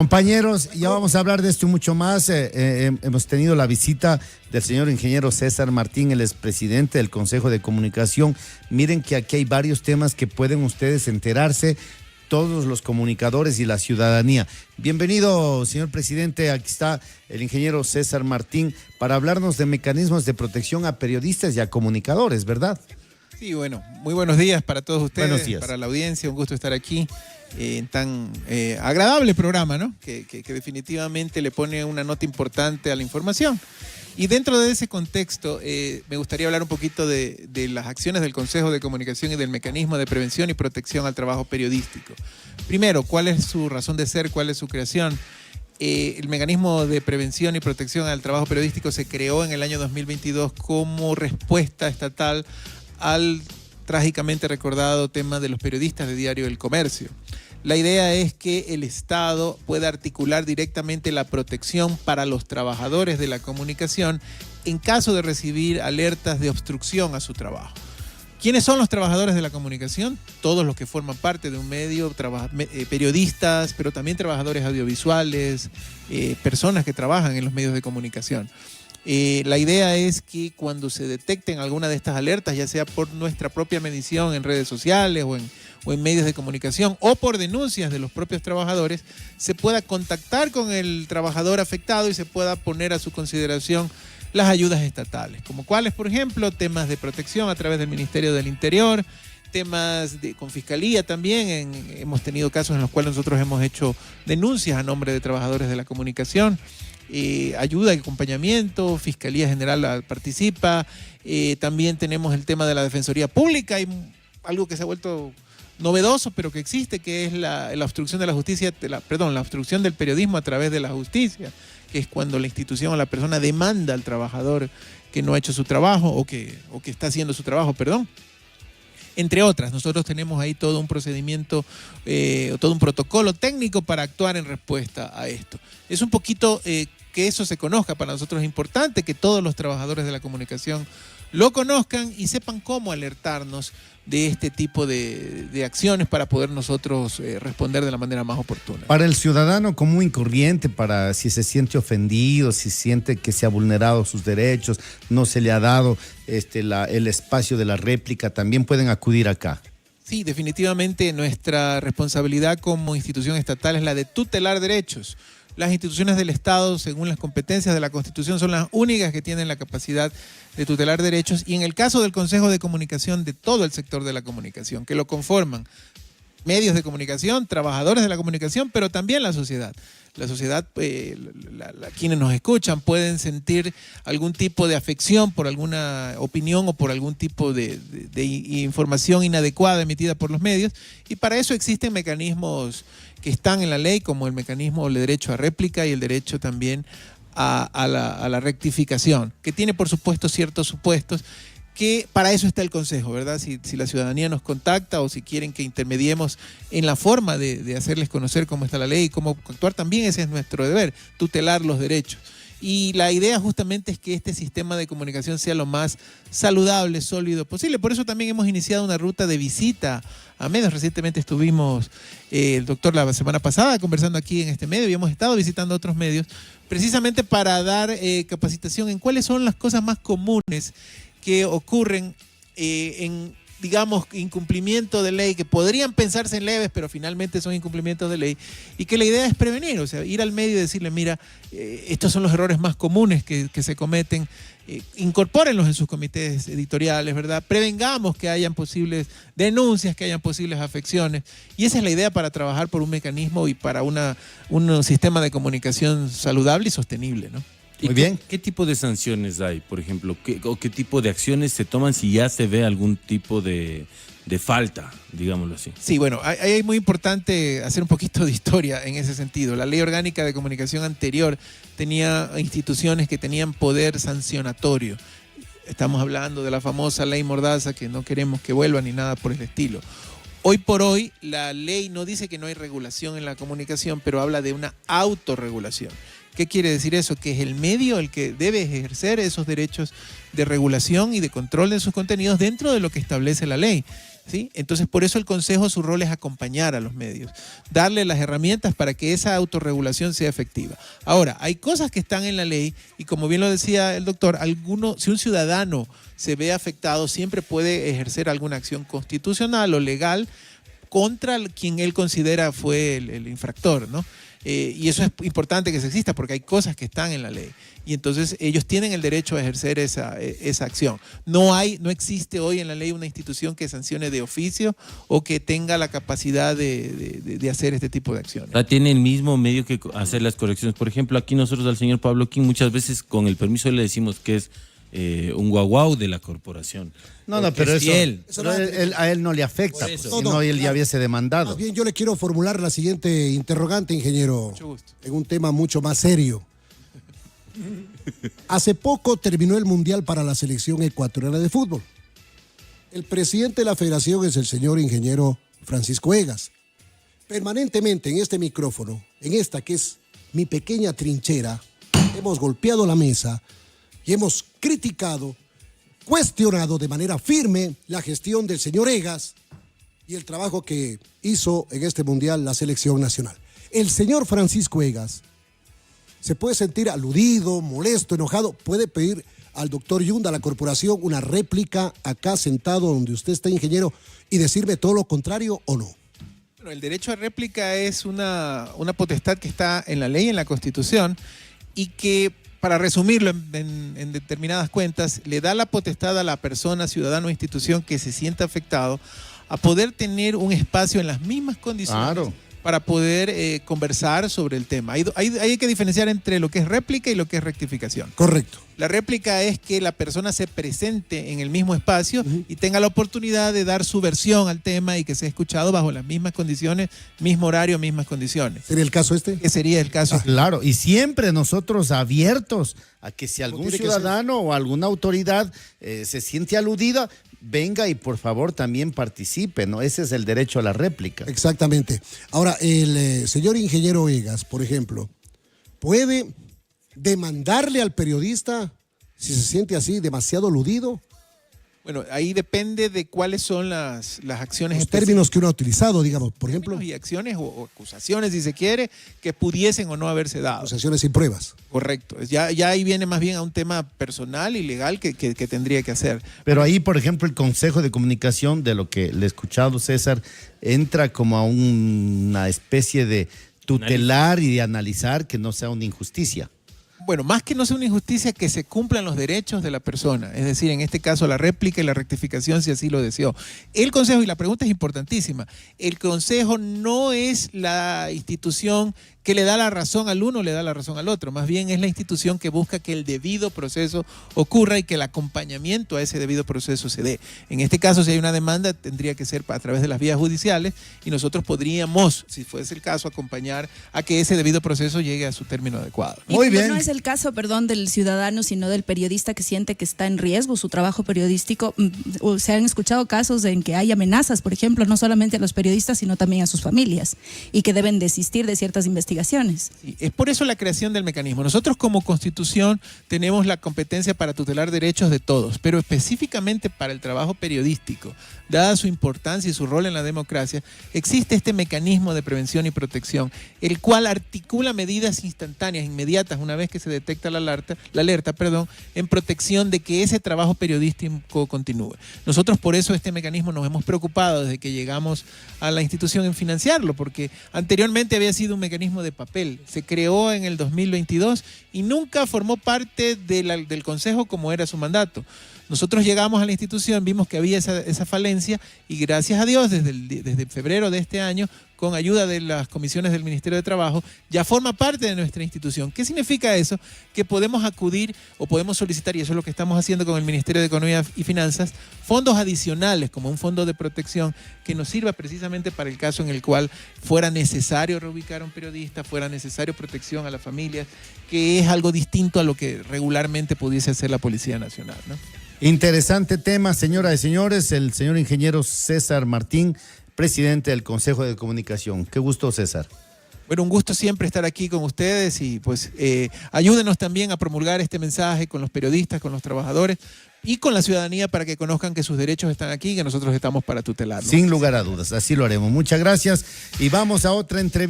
Compañeros, ya vamos a hablar de esto y mucho más. Hemos tenido la visita del señor ingeniero César Martín, el expresidente del Consejo de Comunicación. Miren que aquí hay varios temas que pueden ustedes enterarse, todos los comunicadores y la ciudadanía. Bienvenido, señor presidente. Aquí está el ingeniero César Martín para hablarnos de mecanismos de protección a periodistas y a comunicadores, ¿verdad? Sí, bueno, muy buenos días para todos ustedes, buenos días. Para la audiencia, un gusto estar aquí en tan agradable programa, ¿no? Que definitivamente le pone una nota importante a la información. Y dentro de ese contexto, me gustaría hablar un poquito de las acciones del Consejo de Comunicación y del mecanismo de prevención y protección al trabajo periodístico. Primero, ¿cuál es su razón de ser? ¿Cuál es su creación? El mecanismo de prevención y protección al trabajo periodístico se creó en el año 2022 como respuesta estatal al trágicamente recordado tema de los periodistas de Diario El Comercio. La idea es que el Estado pueda articular directamente la protección para los trabajadores de la comunicación en caso de recibir alertas de obstrucción a su trabajo. ¿Quiénes son los trabajadores de la comunicación? Todos los que forman parte de un medio, periodistas, pero también trabajadores audiovisuales, personas que trabajan en los medios de comunicación. La idea es que cuando se detecten alguna de estas alertas, ya sea por nuestra propia medición en redes sociales o en medios de comunicación o por denuncias de los propios trabajadores, se pueda contactar con el trabajador afectado y se pueda poner a su consideración las ayudas estatales, como cuáles, por ejemplo, temas de protección a través del Ministerio del Interior, temas con Fiscalía también. Hemos tenido casos en los cuales nosotros hemos hecho denuncias a nombre de trabajadores de la comunicación. Ayuda y acompañamiento, Fiscalía General participa, también tenemos el tema de la Defensoría Pública. Hay algo que se ha vuelto novedoso, pero que existe, que es la obstrucción de la justicia, la obstrucción del periodismo a través de la justicia, que es cuando la institución o la persona demanda al trabajador que no ha hecho su trabajo o que está haciendo su trabajo, entre otras. Nosotros tenemos ahí todo un procedimiento, todo un protocolo técnico para actuar en respuesta a esto. Es un poquito que eso se conozca. Para nosotros es importante que todos los trabajadores de la comunicación lo conozcan y sepan cómo alertarnos de este tipo de acciones para poder nosotros responder de la manera más oportuna. Para el ciudadano común y corriente, para si se siente ofendido, si siente que se ha vulnerado sus derechos, no se le ha dado el espacio de la réplica, también pueden acudir acá. Sí, definitivamente nuestra responsabilidad como institución estatal es la de tutelar derechos. Las instituciones del Estado, según las competencias de la Constitución, son las únicas que tienen la capacidad de tutelar derechos, y en el caso del Consejo de Comunicación, de todo el sector de la comunicación, que lo conforman medios de comunicación, trabajadores de la comunicación, pero también la sociedad. La sociedad, quienes nos escuchan pueden sentir algún tipo de afección por alguna opinión o por algún tipo de información inadecuada emitida por los medios, y para eso existen mecanismos que están en la ley, como el mecanismo del derecho a réplica y el derecho también a la rectificación, que tiene por supuesto ciertos supuestos, que para eso está el Consejo, ¿verdad? Si la ciudadanía nos contacta o si quieren que intermediemos en la forma de hacerles conocer cómo está la ley y cómo actuar, también ese es nuestro deber, tutelar los derechos. Y la idea justamente es que este sistema de comunicación sea lo más saludable, sólido posible. Por eso también hemos iniciado una ruta de visita a medios. Recientemente estuvimos, el doctor la semana pasada conversando aquí en este medio y hemos estado visitando otros medios precisamente para dar capacitación en cuáles son las cosas más comunes que ocurren en, digamos, incumplimiento de ley, que podrían pensarse en leves, pero finalmente son incumplimientos de ley, y que la idea es prevenir, o sea, ir al medio y decirle, mira, estos son los errores más comunes que se cometen, incorpórenlos en sus comités editoriales, ¿verdad? Prevengamos que hayan posibles denuncias, que hayan posibles afecciones, y esa es la idea para trabajar por un mecanismo y para un sistema de comunicación saludable y sostenible, ¿no? Muy bien. ¿Qué tipo de sanciones hay, por ejemplo? ¿Qué tipo de acciones se toman si ya se ve algún tipo de falta, digámoslo así? Sí, bueno, ahí es muy importante hacer un poquito de historia en ese sentido. La Ley Orgánica de Comunicación anterior tenía instituciones que tenían poder sancionatorio. Estamos hablando de la famosa Ley Mordaza, que no queremos que vuelva ni nada por el estilo. Hoy por hoy, la ley no dice que no hay regulación en la comunicación, pero habla de una autorregulación. ¿Qué quiere decir eso? Que es el medio el que debe ejercer esos derechos de regulación y de control de sus contenidos dentro de lo que establece la ley. ¿sí? Entonces, por eso el Consejo, su rol es acompañar a los medios, darle las herramientas para que esa autorregulación sea efectiva. Ahora, hay cosas que están en la ley y como bien lo decía el doctor, si un ciudadano se ve afectado, siempre puede ejercer alguna acción constitucional o legal contra quien él considera fue el infractor, ¿no? Y eso es importante que se exista porque hay cosas que están en la ley y entonces ellos tienen el derecho a ejercer esa acción. No existe hoy en la ley una institución que sancione de oficio o que tenga la capacidad de hacer este tipo de acciones. O sea, tiene el mismo medio que hacer las correcciones. Por ejemplo, aquí nosotros al señor Pablo King muchas veces con el permiso le decimos que es un guaguau de la corporación. No, pero es eso a él no le afecta, Por eso. si no él ya hubiese demandado. Más bien yo le quiero formular la siguiente interrogante, ingeniero, Mucho gusto. en un tema mucho más serio. Hace poco terminó el Mundial para la selección ecuatoriana de fútbol. El presidente de la federación es el señor ingeniero Francisco Egas. Permanentemente en este micrófono, en esta que es mi pequeña trinchera, hemos golpeado la mesa y hemos criticado, cuestionado de manera firme la gestión del señor Egas y el trabajo que hizo en este mundial la selección nacional. El señor Francisco Egas se puede sentir aludido, molesto, enojado, puede pedir al doctor Yunda, a la corporación, una réplica acá sentado donde usted está, ingeniero, y decirme todo lo contrario o no. Bueno, el derecho a réplica es una potestad que está en la ley, en la Constitución, y que, para resumirlo en determinadas cuentas, le da la potestad a la persona, ciudadano o institución que se sienta afectado a poder tener un espacio en las mismas condiciones. Claro. Para poder conversar sobre el tema. Hay que diferenciar entre lo que es réplica y lo que es rectificación. Correcto. La réplica es que la persona se presente en el mismo espacio y tenga la oportunidad de dar su versión al tema y que sea escuchado bajo las mismas condiciones, mismo horario, mismas condiciones. ¿Sería el caso este? ¿Qué sería el caso? Claro, y siempre nosotros abiertos a que si algún ciudadano o alguna autoridad se siente aludida, venga y por favor también participe, ¿no? Ese es el derecho a la réplica. Exactamente. Ahora, el señor ingeniero Egas, por ejemplo, ¿puede demandarle al periodista si se siente así demasiado aludido? Bueno, ahí depende de cuáles son las acciones Los términos que uno ha utilizado, digamos, por ejemplo. y acciones o acusaciones, si se quiere, que pudiesen o no haberse dado. Acusaciones sin pruebas. Correcto. Ya ahí viene más bien a un tema personal y legal que tendría que hacer. Pero ahí, por ejemplo, el Consejo de Comunicación, de lo que le he escuchado, César, entra como a una especie de tutelar y de analizar que no sea una injusticia. Bueno, más que no sea una injusticia, que se cumplan los derechos de la persona. Es decir, en este caso la réplica y la rectificación, si así lo deseó. El Consejo, y la pregunta es importantísima, el Consejo no es la institución que le da la razón al uno o le da la razón al otro. Más bien es la institución que busca que el debido proceso ocurra y que el acompañamiento a ese debido proceso se dé. En este caso, si hay una demanda, tendría que ser a través de las vías judiciales y nosotros podríamos, si fuese el caso, acompañar a que ese debido proceso llegue a su término adecuado. Muy bien. No es el caso, del ciudadano, sino del periodista que siente que está en riesgo su trabajo periodístico. Se han escuchado casos en que hay amenazas, por ejemplo, no solamente a los periodistas, sino también a sus familias y que deben desistir de ciertas investigaciones. Sí, es por eso la creación del mecanismo. Nosotros como Constitución tenemos la competencia para tutelar derechos de todos, pero específicamente para el trabajo periodístico, dada su importancia y su rol en la democracia, existe este mecanismo de prevención y protección, el cual articula medidas instantáneas, inmediatas, una vez que se detecta la alerta, en protección de que ese trabajo periodístico continúe. Nosotros por eso este mecanismo nos hemos preocupado desde que llegamos a la institución en financiarlo, porque anteriormente había sido un mecanismo de papel, se creó en el 2022 y nunca formó parte del Consejo como era su mandato. Nosotros llegamos a la institución, vimos que había esa falencia y gracias a Dios desde febrero de este año, con ayuda de las comisiones del Ministerio de Trabajo, ya forma parte de nuestra institución. ¿Qué significa eso? Que podemos acudir o podemos solicitar, y eso es lo que estamos haciendo con el Ministerio de Economía y Finanzas, fondos adicionales como un fondo de protección que nos sirva precisamente para el caso en el cual fuera necesario reubicar a un periodista, fuera necesario protección a las familias, que es algo distinto a lo que regularmente pudiese hacer la Policía Nacional, ¿no? Interesante tema, señoras y señores. El señor ingeniero César Martín, presidente del Consejo de Comunicación. Qué gusto, César. Bueno, un gusto siempre estar aquí con ustedes y pues ayúdenos también a promulgar este mensaje con los periodistas, con los trabajadores y con la ciudadanía para que conozcan que sus derechos están aquí y que nosotros estamos para tutelarlos. Sin lugar a dudas, así lo haremos. Muchas gracias y vamos a otra entrevista.